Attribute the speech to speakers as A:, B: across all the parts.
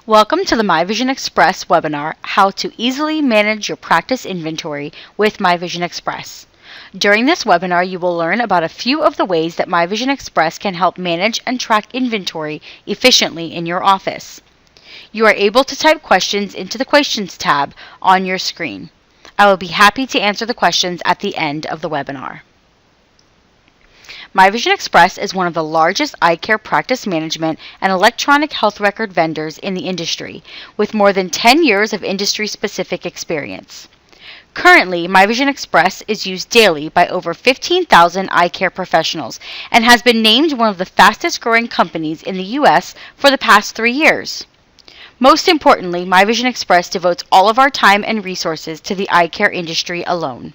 A: Welcome to the MyVision Express webinar, How to Easily Manage Your Practice Inventory with MyVision Express. During this webinar, you will learn about a few of the ways that MyVision Express can help manage and track inventory efficiently in your office. You are able to type questions into the Questions tab on your screen. I will be happy to answer the questions at the end of the webinar. MyVision Express is one of the largest eye care practice management and electronic health record vendors in the industry, with more than 10 years of industry-specific experience. Currently, MyVision Express is used daily by over 15,000 eye care professionals and has been named one of the fastest-growing companies in the U.S. for the past 3 years. Most importantly, MyVision Express devotes all of our time and resources to the eye care industry alone.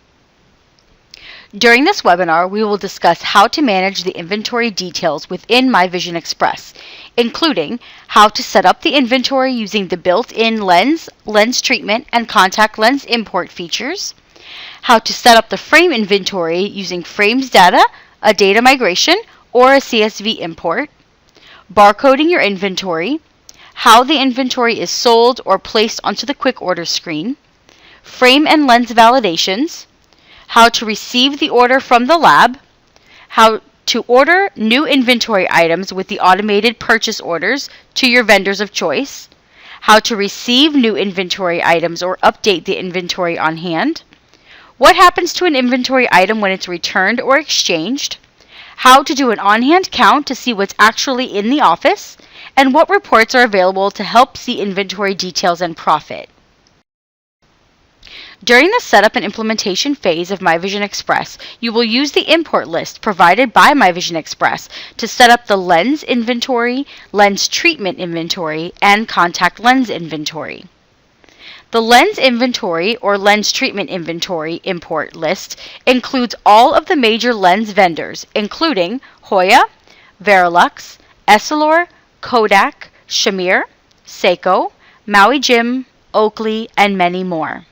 A: During this webinar, we will discuss how to manage the inventory details within MyVision Express, including how to set up the inventory using the built-in lens treatment, and contact lens import features, how to set up the frame inventory using frames data, a data migration, or a CSV import, barcoding your inventory, how the inventory is sold or placed onto the quick order screen, frame and lens validations, how to receive the order from the lab, how to order new inventory items with the automated purchase orders to your vendors of choice, how to receive new inventory items or update the inventory on hand, what happens to an inventory item when it's returned or exchanged, how to do an on-hand count to see what's actually in the office, and what reports are available to help see inventory details and profit. During the setup and implementation phase of MyVision Express, you will use the import list provided by MyVision Express to set up the lens inventory, lens treatment inventory, and contact lens inventory. The lens inventory or lens treatment inventory import list includes all of the major lens vendors, including Hoya, Verilux, Essilor, Kodak, Shamir, Seiko, Maui Jim, Oakley, and many more.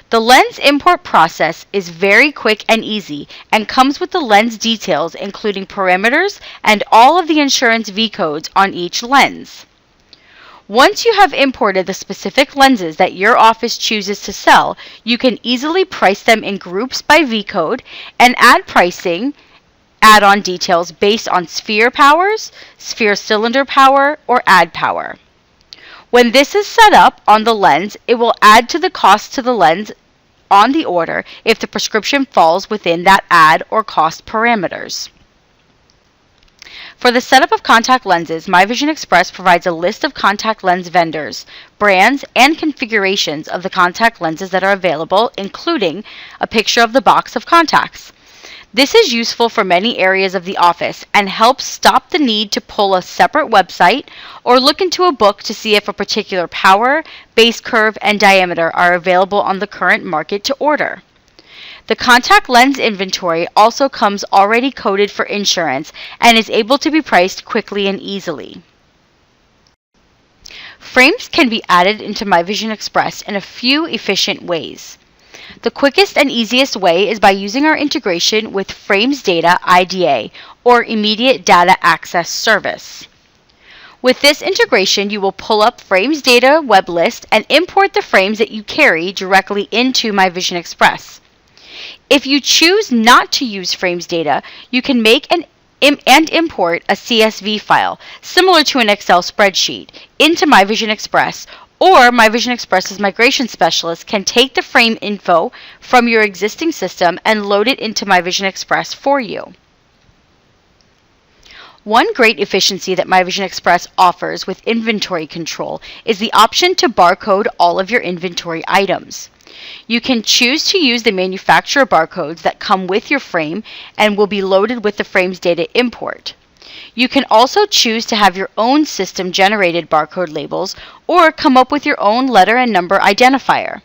A: The lens import process is very quick and easy and comes with the lens details including parameters and all of the insurance V codes on each lens. Once you have imported the specific lenses that your office chooses to sell, you can easily price them in groups by V code and add pricing add-on details based on sphere powers, sphere cylinder power, or add power. When this is set up on the lens, it will add to the cost to the lens on the order if the prescription falls within that add or cost parameters. For the setup of contact lenses, MyVision Express provides a list of contact lens vendors, brands, and configurations of the contact lenses that are available, including a picture of the box of contacts. This is useful for many areas of the office and helps stop the need to pull a separate website or look into a book to see if a particular power, base curve, and diameter are available on the current market to order. The contact lens inventory also comes already coded for insurance and is able to be priced quickly and easily. Frames can be added into MyVision Express in a few efficient ways. The quickest and easiest way is by using our integration with Frames Data IDA, or Immediate Data Access Service. With this integration, you will pull up Frames Data web list and import the frames that you carry directly into MyVision Express. If you choose not to use Frames Data, you can make and import a CSV file, similar to an Excel spreadsheet, into MyVision Express, or MyVision Express's migration specialist can take the frame info from your existing system and load it into MyVision Express for you. One great efficiency that MyVision Express offers with inventory control is the option to barcode all of your inventory items. You can choose to use the manufacturer barcodes that come with your frame and will be loaded with the Frames Data import. You can also choose to have your own system-generated barcode labels or come up with your own letter and number identifier.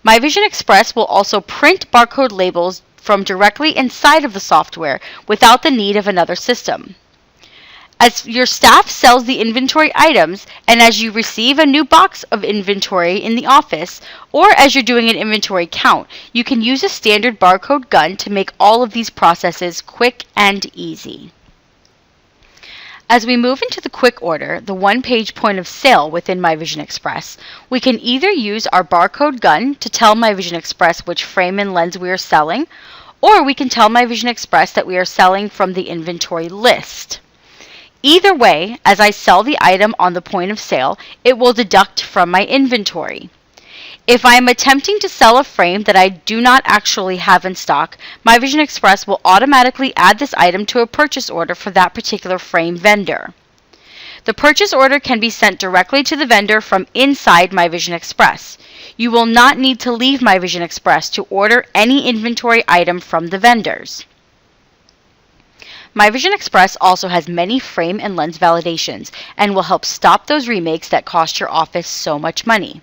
A: MyVision Express will also print barcode labels from directly inside of the software without the need of another system. As your staff sells the inventory items and as you receive a new box of inventory in the office, or as you're doing an inventory count, you can use a standard barcode gun to make all of these processes quick and easy. As we move into the quick order, the one-page point of sale within My Vision Express, we can either use our barcode gun to tell My Vision Express which frame and lens we are selling, or we can tell My Vision Express that we are selling from the inventory list. Either way, as I sell the item on the point of sale, it will deduct from my inventory. If I am attempting to sell a frame that I do not actually have in stock, My Vision Express will automatically add this item to a purchase order for that particular frame vendor. The purchase order can be sent directly to the vendor from inside My Vision Express. You will not need to leave My Vision Express to order any inventory item from the vendors. My Vision Express also has many frame and lens validations and will help stop those remakes that cost your office so much money.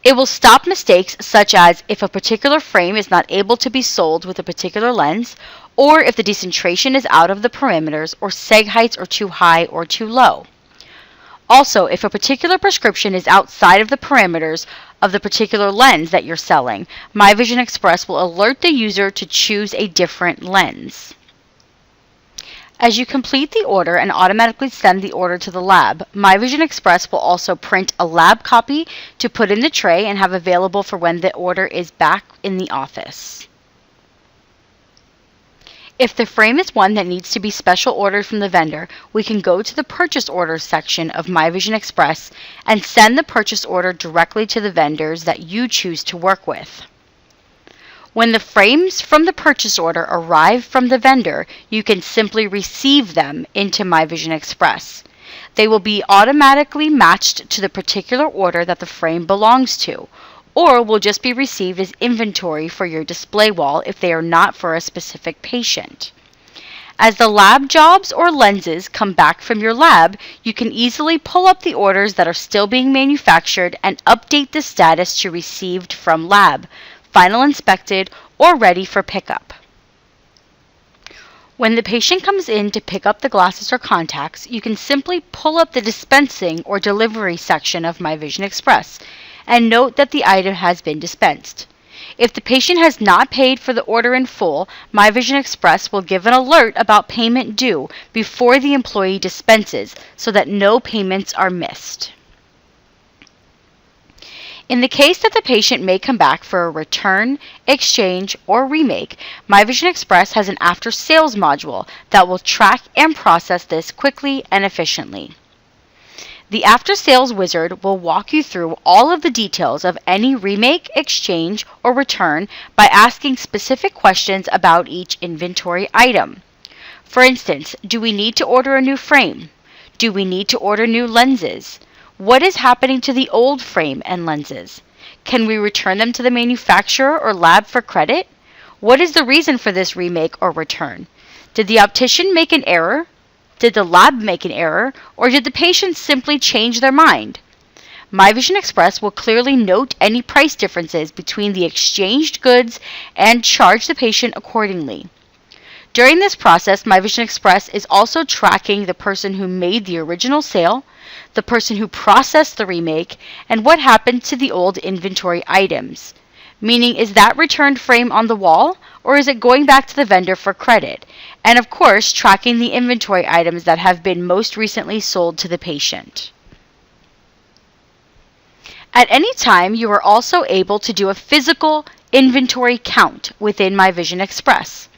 A: It will stop mistakes such as if a particular frame is not able to be sold with a particular lens, or if the decentration is out of the parameters or seg heights are too high or too low. Also, if a particular prescription is outside of the parameters of the particular lens that you're selling, My Vision Express will alert the user to choose a different lens. As you complete the order and automatically send the order to the lab, My Vision Express will also print a lab copy to put in the tray and have available for when the order is back in the office. If the frame is one that needs to be special ordered from the vendor, we can go to the purchase orders section of My Vision Express and send the purchase order directly to the vendors that you choose to work with. When the frames from the purchase order arrive from the vendor, you can simply receive them into My Vision Express. They will be automatically matched to the particular order that the frame belongs to, or will just be received as inventory for your display wall if they are not for a specific patient. As the lab jobs or lenses come back from your lab, you can easily pull up the orders that are still being manufactured and update the status to received from lab, final inspected, or ready for pickup. When the patient comes in to pick up the glasses or contacts, you can simply pull up the dispensing or delivery section of My Vision Express and note that the item has been dispensed. If the patient has not paid for the order in full, My Vision Express will give an alert about payment due before the employee dispenses so that no payments are missed. In the case that the patient may come back for a return, exchange, or remake, My Vision Express has an after-sales module that will track and process this quickly and efficiently. The after-sales wizard will walk you through all of the details of any remake, exchange, or return by asking specific questions about each inventory item. For instance, do we need to order a new frame? Do we need to order new lenses? What is happening to the old frame and lenses? Can we return them to the manufacturer or lab for credit? What is the reason for this remake or return? Did the optician make an error? Did the lab make an error? Or did the patient simply change their mind? My Vision Express will clearly note any price differences between the exchanged goods and charge the patient accordingly. During this process, My Vision Express is also tracking the person who made the original sale, the person who processed the remake, and what happened to the old inventory items. Meaning, is that returned frame on the wall, or is it going back to the vendor for credit? And of course, tracking the inventory items that have been most recently sold to the patient. At any time, you are also able to do a physical inventory count within My Vision Express.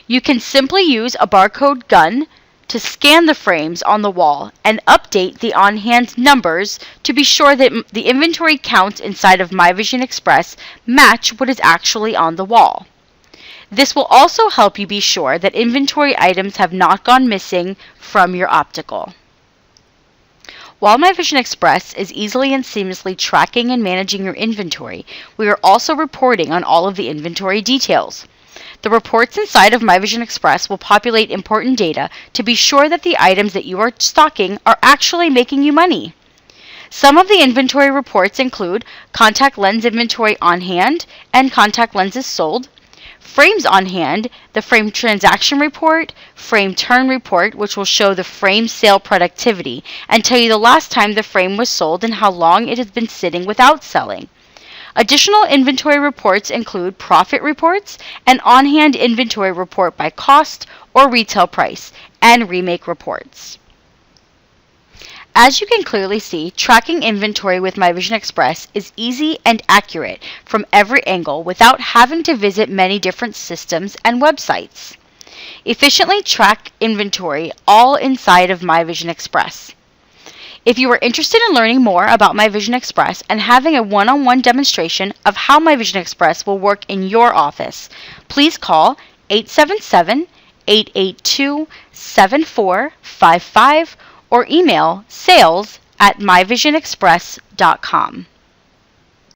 A: You can simply use a barcode gun to scan the frames on the wall and update the on-hand numbers to be sure that the inventory counts inside of My Vision Express match what is actually on the wall. This will also help you be sure that inventory items have not gone missing from your optical. While My Vision Express is easily and seamlessly tracking and managing your inventory, we are also reporting on all of the inventory details. The reports inside of My Vision Express will populate important data to be sure that the items that you are stocking are actually making you money. Some of the inventory reports include contact lens inventory on hand and contact lenses sold, frames on hand, the frame transaction report, frame turn report, which will show the frame sale productivity and tell you the last time the frame was sold and how long it has been sitting without selling. Additional inventory reports include profit reports, an on-hand inventory report by cost or retail price, and remake reports. As you can clearly see, tracking inventory with My Vision Express is easy and accurate from every angle without having to visit many different systems and websites. Efficiently track inventory all inside of My Vision Express. If you are interested in learning more about My Vision Express and having a one-on-one demonstration of how My Vision Express will work in your office, please call 877-882-7455 or email sales@myvisionexpress.com.